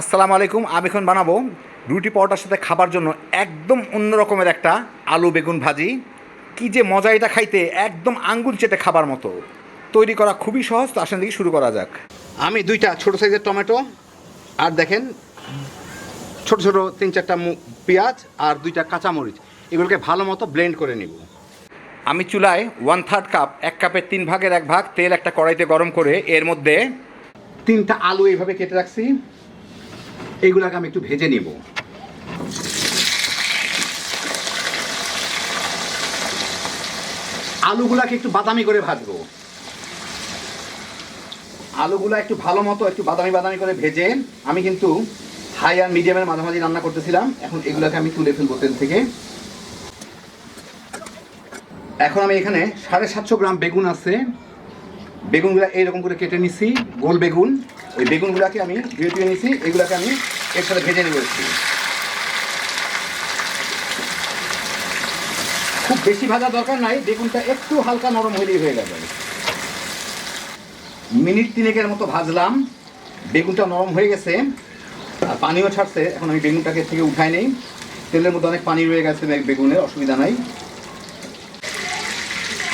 আসসালামু আলাইকুম। আমি এখন বানাবো রুটি পরোটার সাথে খাবার জন্য একদম অন্য রকমের একটা আলু বেগুন ভাজি। কি যে মজা এটা খাইতে, একদম আঙ্গুল চেটে খাবার মতো। তৈরি করা খুবই সহজ, তো আসেন দেখি শুরু করা যাক। আমি দুইটা ছোট সাইজের টমেটো আর দেখেন ছোট ছোট 3-4টা পেঁয়াজ আর দুইটা কাঁচামরিচ, এগুলোকে ভালো মতো ব্লেন্ড করে নিব। আমি চুলায় 1/3 কাপ, 1 কাপের 3 ভাগের 1 ভাগ তেল একটা কড়াইতে গরম করে এর মধ্যে 3টা আলু এইভাবে কেটে রাখছি, এইগুলাকে আমি একটু ভেজে নিব। আলুগুলাকে একটু বাদামি করে ভাজবো। আলুগুলা একটু ভালো মতো একটু বাদামি বাদামি করে ভেজে আমি কিন্তু হাই আর মিডিয়ামের মাঝামাঝি রান্না করতেছিলাম। এখন এগুলাকে আমি তুলে ফেলবো তেল থেকে। এখন আমি এখানে 750 গ্রাম বেগুন আছে, বেগুনগুলা এইরকম করে কেটে নিছি, গোল বেগুন। ওই বেগুনগুলাকে আমি ধুয়ে নিছি, এগুলাকে আমি এর সাথে ভেজে নেব একটু। খুব বেশি ভাজা দরকার নাই, বেগুনটা একটু হালকা নরম হলেই হয়ে যাবে। মিনিট 3-এর মতো ভাজলাম, বেগুনটা নরম হয়ে গেছে আর পানিও ছাড়ছে। এখন আমি বেগুনটাকে থেকে উঠাই নেই, তেলের মধ্যে অনেক পানি রয়ে গেছে বেগুনের, অসুবিধা নাই।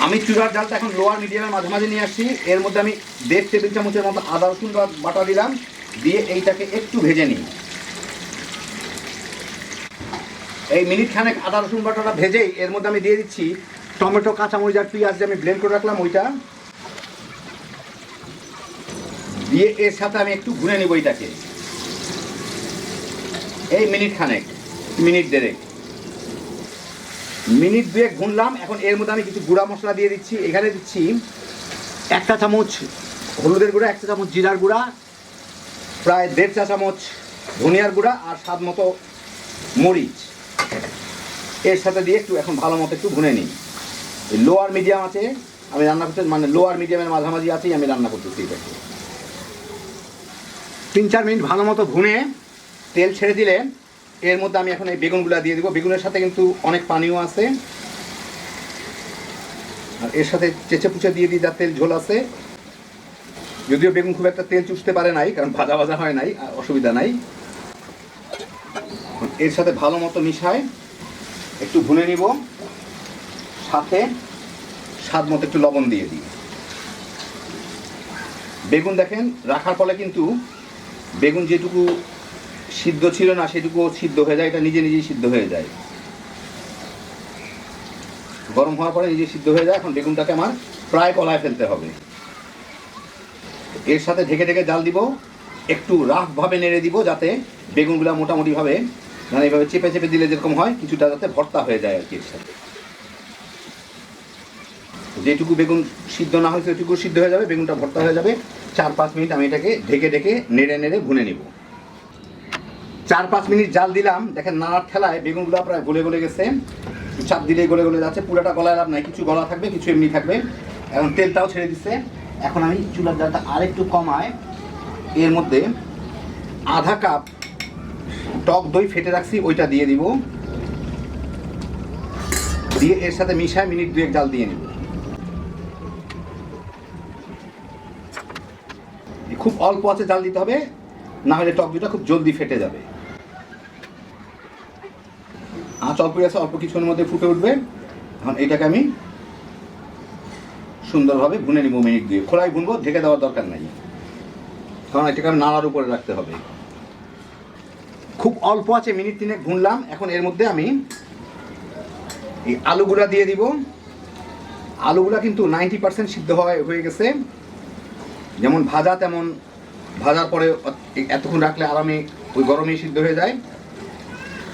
আমি চুলার জালটা এখন লোয়ার মিডিয়ামের মাঝামাঝি নিয়ে আসছি। এর মধ্যে আমি 1.5 টেবিল চামচের মতো আদা রসুন বাটা দিলাম, দিয়ে এইটাকে একটু ভেজে নিই। এই মিনিট খানেক আদা রসুন বাটাটা ভেজেই এর মধ্যে আমি দিয়ে দিচ্ছি টমেটো, কাঁচামরিচ আর পেঁয়াজ যে আমি ব্লেন্ড করে রাখলাম ওইটা দিয়ে এর সাথে আমি একটু ভুনে নিব এইটাকে। এই মিনিট খানেক, মিনিট 1.5, মিনিট 2 ভুনলাম। এখন এর মধ্যে আমি কিছু গুঁড়া মশলা দিয়ে দিচ্ছি। এখানে দিচ্ছি 1 চা চামচ হলুদের গুঁড়া, 1 চা চামচ জিরার গুঁড়া, প্রায় 1.5 চা চামচ ধনিয়ার গুঁড়া আর স্বাদ মতো মরিচ এর সাথে দিয়ে একটু এখন ভালো মতো একটু ভুনে নিই। লোয়ার মিডিয়াম আছে আমি রান্না করতে, মানে লোয়ার মিডিয়ামের মাঝামাঝি আছেই আমি রান্না করতেছি এটাকে। 3-4 মিনিট ভালো মতো ভুনে তেল ছেড়ে দিলে এর মধ্যে আমি এখন এই বেগুনগুলো দিয়ে দিব। বেগুনের সাথে কিন্তু অনেক পানিও আছে, আর এর সাথে চেঁচে পুচে দিয়ে দিই, যার তেল ঝোল আছে। যদিও বেগুন খুব একটা তেল চুষতে পারে নাই, কারণ ভাজা ভাজা হয় নাই, অসুবিধা নাই। এর সাথে ভালো মতো মিশায় একটু ভুনে নিব, সাথে স্বাদ মতো একটু লবণ দিয়ে দিই। বেগুন দেখেন রাখার ফলে কিন্তু বেগুন যেটুকু সিদ্ধ ছিল না সেটুকু সিদ্ধ হয়ে যায়, এটা নিজে নিজেই সিদ্ধ হয়ে যায়। গরম হওয়ার পরে নিজে সিদ্ধ হয়ে যায়। এখন বেগুনটাকে আমার প্রায় কলায় ফেলতে হবে। এর সাথে ঢেকে ঢেকে জাল দিব, একটু রাফভাবে নেড়ে দিব যাতে বেগুনগুলো মোটামুটিভাবে, মানে এইভাবে চেপে চেপে দিলে যেরকম হয় কিছুটা যাতে ভর্তা হয়ে যায় আর কি। এর সাথে যেটুকু বেগুন সিদ্ধ না হয়েছে ওইটুকু সিদ্ধ হয়ে যাবে, বেগুনটা ভর্তা হয়ে যাবে। 4-5 মিনিট আমি এটাকে ঢেকে ঢেকে নেড়ে নেড়ে ভুনে নিব। 4-5 মিনিট জাল দিলাম, দেখেন নাড়ার ঠেলায় বেগুনগুলো প্রায় গলে গলে গেছে। চাপ দিলেই গলে গলে যাচ্ছে, পুরোটা গলায় লাভ নাই, কিছু গলা থাকবে কিছু এমনি থাকবে। এখন তেলটাও ছেড়ে দিচ্ছে। এখন আমি চুলার জালটা আরেকটু কমায় এর মধ্যে আধা কাপ টক দই ফেটে রাখছি ওইটা দিয়ে দিব, দিয়ে এর সাথে মিশায় মিনিট 2 জাল দিয়ে নিব। খুব অল্প আছে জাল দিতে হবে, না হলে টক দইটা খুব জলদি ফেটে যাবে। আঁচ অল্পই আছে, অল্প কিছুর মধ্যে ফুটে উঠবে। এখন এটাকে আমি সুন্দরভাবে ভুনে নিব মিনিট 2। খোলায় ভুনবো, ঢেকে দেওয়ার দরকার নাই, কারণ এটাকে আমি নাড়ার উপরে রাখতে হবে। খুব অল্প আছে, মিনিট 3 ভুনলাম। এখন এর মধ্যে আমি এই আলুগুলা দিয়ে দিব। আলুগুলা কিন্তু 90% সিদ্ধ হয়ে গেছে, যেমন ভাজা তেমন ভাজার পরে এতক্ষণ রাখলে আরামে ওই গরমেই সিদ্ধ হয়ে যায়।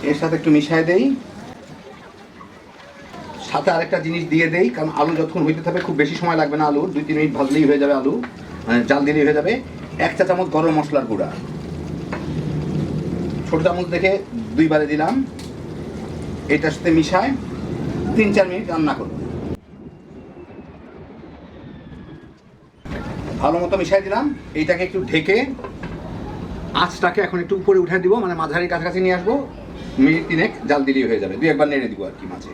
এর সাথে একটু মিশিয়ে দেই, সাথে আরেকটা জিনিস দিয়ে দেই, কারণ আলু যতক্ষণ হইতে থাকবে খুব বেশি সময় লাগবে না, আলু 2-3 মিনিট ভাজলেই হয়ে যাবে, আলু মানে জাল দিলেই হয়ে যাবে। 1 চা চামচ গরম মশলার গুঁড়া, ছোট চামচ দেখে 2 বারে দিলাম। এটার সাথে মিশায় 3-4 মিনিট রান্না করব। ভালো মতো মিশাই দিলাম, এইটাকে একটু ঢেকে আঁচটাকে এখন একটু উপরে উঠে দিব, মানে মাঝারি কাছাকাছি নিয়ে আসবো। মিনিট 3 জাল দিলেই হয়ে যাবে, 2-1 বার নেড়ে দিব আর কি মাঝে।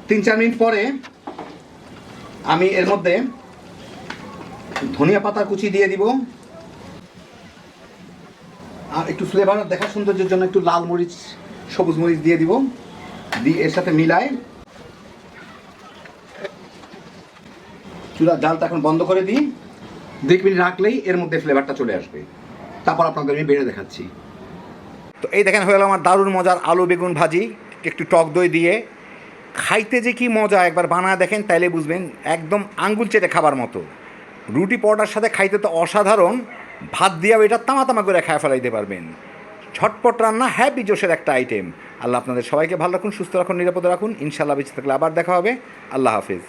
3-4 মিনিট পরে আমি এর মধ্যে ধনিয়া পাতা কুচি দিয়ে দিব, আর একটু ফ্লেভার দেখা সৌন্দর্যের জন্য একটু লাল মরিচ, সবুজ মরিচ দিয়ে দিব, দিয়ে এর সাথে মিলায় চুলার জালটা এখন বন্ধ করে দিই। 2 মিনিট রাখলেই এর মধ্যে ফ্লেভারটা চলে আসবে। তারপর আপনাদের আমি বেড়ে দেখাচ্ছি। তো এই দেখেন হয়ে গেল আমার দারুণ মজার আলু বেগুন ভাজি, একটু টক দই দিয়ে। খাইতে যে কি মজা, একবার বানায় দেখেন তাইলে বুঝবেন, একদম আঙ্গুল চেটে খাবার মতো। রুটি পরোটার সাথে খাইতে তো অসাধারণ, ভাত দিয়েও এটা তামা তামা করে খায় ফেলাইতে পারবেন। ঝটপট রান্না, হ্যাপি জোশের একটা আইটেম। আল্লাহ আপনাদের সবাইকে ভালো রাখুন, সুস্থ রাখুন, নিরাপদে রাখুন। ইনশাআল্লাহ বেঁচে থাকলে আবার দেখা হবে। আল্লাহ হাফিজ।